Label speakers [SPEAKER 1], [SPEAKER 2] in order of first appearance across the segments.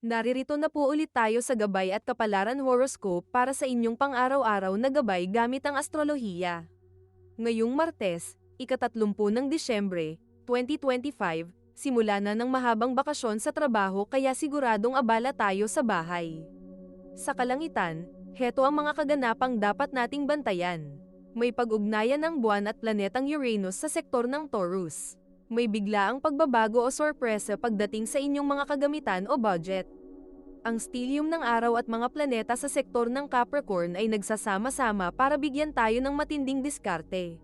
[SPEAKER 1] Naririto na po ulit tayo sa Gabay at Kapalaran Horoscope para sa inyong pang-araw-araw na gabay gamit ang astrolohiya. Ngayong Martes, ika-30 ng Disyembre, 2025, simula na ng mahabang bakasyon sa trabaho kaya siguradong abala tayo sa bahay. Sa kalangitan, heto ang mga kaganapang dapat nating bantayan. May pag-ugnayan ng buwan at planetang Uranus sa sektor ng Taurus. May biglaang pagbabago o sorpresa pagdating sa inyong mga kagamitan o budget. Ang stellium ng araw at mga planeta sa sektor ng Capricorn ay nagsasama-sama para bigyan tayo ng matinding diskarte.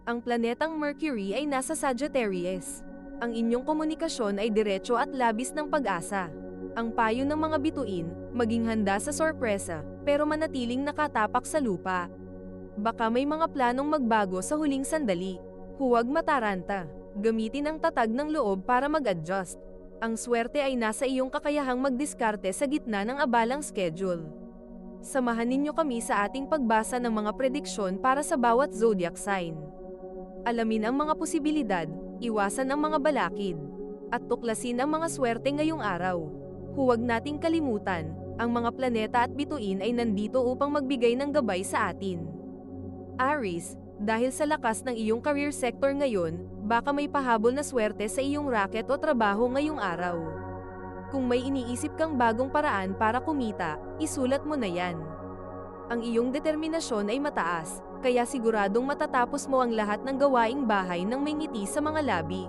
[SPEAKER 1] Ang planetang Mercury ay nasa Sagittarius. Ang inyong komunikasyon ay diretso at labis ng pag-asa. Ang payo ng mga bituin, maging handa sa sorpresa, pero manatiling nakatapak sa lupa. Baka may mga planong magbago sa huling sandali. Huwag mataranta. Gamitin ang tatag ng loob para mag-adjust. Ang swerte ay nasa iyong kakayahang magdiskarte sa gitna ng abalang schedule. Samahan ninyo kami sa ating pagbasa ng mga prediksyon para sa bawat zodiac sign. Alamin ang mga posibilidad, iwasan ang mga balakid, at tuklasin ang mga swerte ngayong araw. Huwag nating kalimutan, ang mga planeta at bituin ay nandito upang magbigay ng gabay sa atin. Aries, dahil sa lakas ng iyong career sector ngayon, baka may pahabol na swerte sa iyong racket o trabaho ngayong araw. Kung may iniisip kang bagong paraan para kumita, isulat mo na yan. Ang iyong determinasyon ay mataas, kaya siguradong matatapos mo ang lahat ng gawaing bahay nang may ngiti sa mga labi.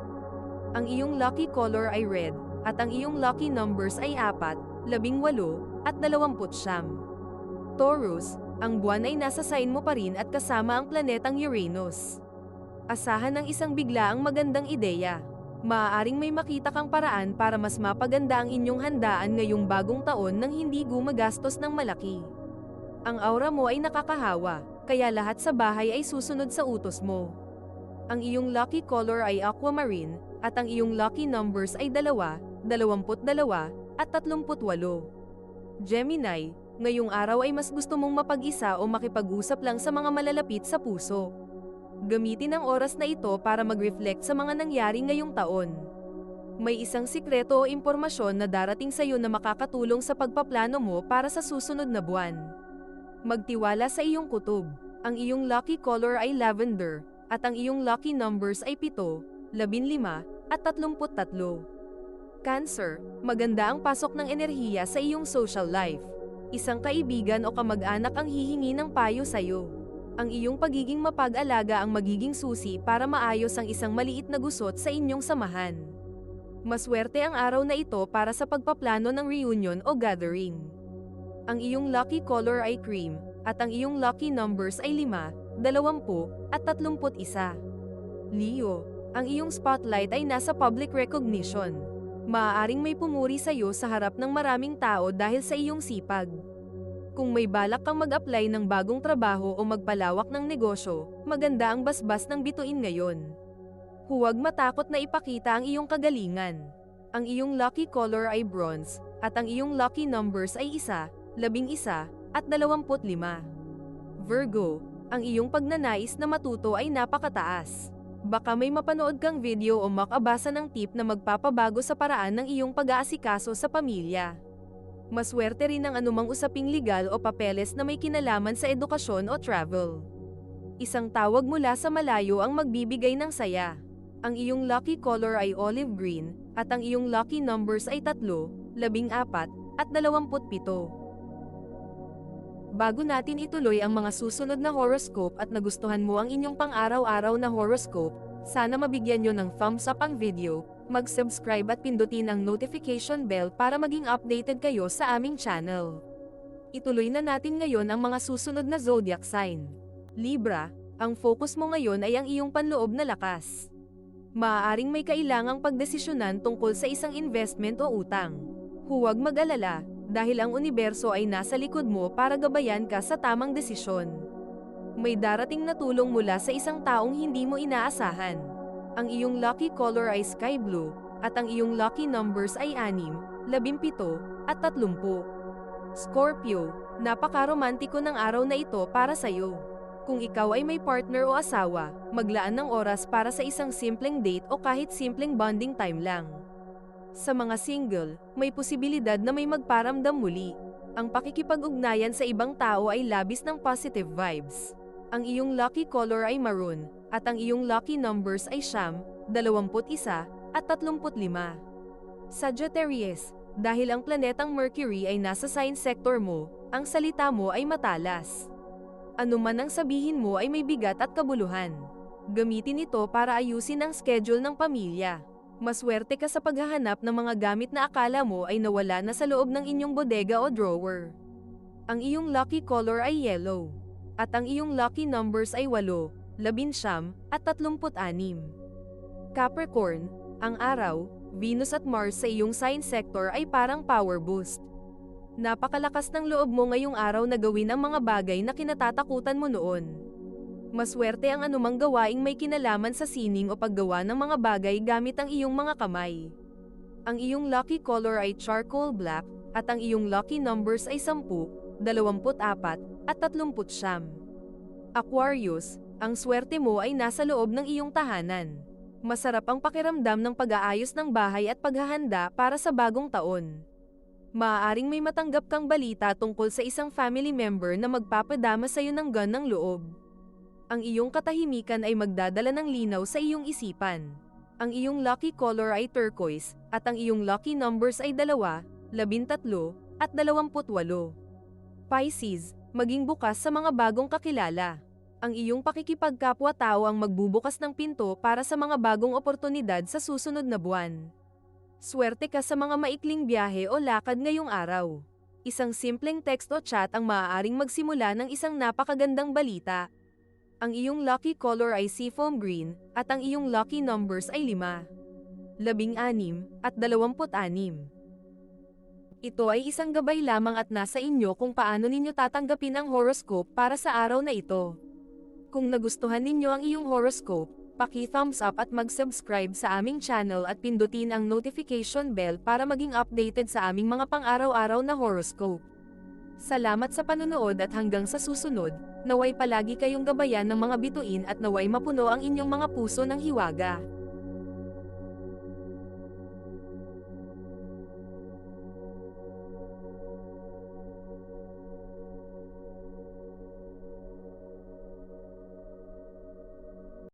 [SPEAKER 1] Ang iyong lucky color ay red, at ang iyong lucky numbers ay 4, 18, at 29. Taurus, ang buwan ay nasa sign mo pa rin at kasama ang planetang Uranus. Asahan ng isang biglaang magandang ideya. Maaaring may makita kang paraan para mas mapaganda ang inyong handaan ngayong bagong taon nang hindi gumagastos ng malaki. Ang aura mo ay nakakahawa, kaya lahat sa bahay ay susunod sa utos mo. Ang iyong lucky color ay aquamarine, at ang iyong lucky numbers ay 2, 22, at 38. Gemini, ngayong araw ay mas gusto mong mapag-isa o makipag-usap lang sa mga malalapit sa puso. Gamitin ang oras na ito para mag-reflect sa mga nangyari ngayong taon. May isang sikreto o impormasyon na darating sa iyo na makakatulong sa pagpaplano mo para sa susunod na buwan. Magtiwala sa iyong kutob. Ang iyong lucky color ay lavender, at ang iyong lucky numbers ay 7, 15, at 33. Cancer, maganda ang pasok ng enerhiya sa iyong social life. Isang kaibigan o kamag-anak ang hihingi ng payo sa iyo. Ang iyong pagiging mapag-alaga ang magiging susi para maayos ang isang maliit na gusot sa inyong samahan. Maswerte ang araw na ito para sa pagpaplano ng reunion o gathering. Ang iyong lucky color ay cream, at ang iyong lucky numbers ay 5, 20, at 31. Leo, ang iyong spotlight ay nasa public recognition. Maaaring may pumuri sa iyo sa harap ng maraming tao dahil sa iyong sipag. Kung may balak kang mag-apply ng bagong trabaho o magpalawak ng negosyo, maganda ang basbas ng bituin ngayon. Huwag matakot na ipakita ang iyong kagalingan. Ang iyong lucky color ay bronze, at ang iyong lucky numbers ay 1, 11, at 25. Virgo, ang iyong pagnanais na matuto ay napakataas. Baka may mapanood kang video o makabasa ng tip na magpapabago sa paraan ng iyong pag-aasikaso sa pamilya. Maswerte rin ang anumang usaping legal o papeles na may kinalaman sa edukasyon o travel. Isang tawag mula sa malayo ang magbibigay ng saya. Ang iyong lucky color ay olive green, at ang iyong lucky numbers ay 3, 14, at 27. Bago natin ituloy ang mga susunod na horoscope at nagustuhan mo ang inyong pang-araw-araw na horoscope, sana mabigyan nyo ng thumbs up ang video, mag-subscribe at pindutin ang notification bell para maging updated kayo sa aming channel. Ituloy na natin ngayon ang mga susunod na zodiac sign. Libra, ang focus mo ngayon ay ang iyong panloob na lakas. Maaaring may kailangang pagdesisyonan tungkol sa isang investment o utang. Huwag mag-alala, dahil ang universo ay nasa likod mo para gabayan ka sa tamang desisyon. May darating na tulong mula sa isang taong hindi mo inaasahan. Ang iyong lucky color ay sky blue, at ang iyong lucky numbers ay 6, 17, at 30. Scorpio, napaka-romantiko ng araw na ito para sa iyo. Kung ikaw ay may partner o asawa, maglaan ng oras para sa isang simpleng date o kahit simpleng bonding time lang. Sa mga single, may posibilidad na may magparamdam muli. Ang pakikipag-ugnayan sa ibang tao ay labis ng positive vibes. Ang iyong lucky color ay maroon, at ang iyong lucky numbers ay 9, 21, at 35. Sagittarius, dahil ang planetang Mercury ay nasa sign sector mo, ang salita mo ay matalas. Ano man ang sabihin mo ay may bigat at kabuluhan. Gamitin ito para ayusin ang schedule ng pamilya. Maswerte ka sa paghahanap ng mga gamit na akala mo ay nawala na sa loob ng inyong bodega o drawer. Ang iyong lucky color ay yellow. At ang iyong lucky numbers ay 8, 11, at 36. Capricorn, ang araw, Venus at Mars sa iyong sign sector ay parang power boost. Napakalakas ng loob mo ngayong araw na gawin ang mga bagay na kinatatakutan mo noon. Maswerte ang anumang gawaing may kinalaman sa sining o paggawa ng mga bagay gamit ang iyong mga kamay. Ang iyong lucky color ay charcoal black, at ang iyong lucky numbers ay 10, 24, at 39. Aquarius, ang swerte mo ay nasa loob ng iyong tahanan. Masarap ang pakiramdam ng pag-aayos ng bahay at paghahanda para sa bagong taon. Maaaring may matanggap kang balita tungkol sa isang family member na magpapadama sa iyo ng gaan ng loob. Ang iyong katahimikan ay magdadala ng linaw sa iyong isipan. Ang iyong lucky color ay turquoise, at ang iyong lucky numbers ay 2, 13, at 28. Pisces, maging bukas sa mga bagong kakilala. Ang iyong pakikipagkapwa-tao ang magbubukas ng pinto para sa mga bagong oportunidad sa susunod na buwan. Swerte ka sa mga maikling biyahe o lakad ngayong araw. Isang simpleng text o chat ang maaaring magsimula ng isang napakagandang balita. Ang iyong lucky color ay seafoam green, at ang iyong lucky numbers ay 5, 16, at 26. Ito ay isang gabay lamang at nasa inyo kung paano ninyo tatanggapin ang horoscope para sa araw na ito. Kung nagustuhan ninyo ang iyong horoscope, paki-thumbs up at mag-subscribe sa aming channel at pindutin ang notification bell para maging updated sa aming mga pang-araw-araw na horoscope. Salamat sa panunood at hanggang sa susunod, naway palagi kayong gabayan ng mga bituin at naway mapuno ang inyong mga puso ng hiwaga.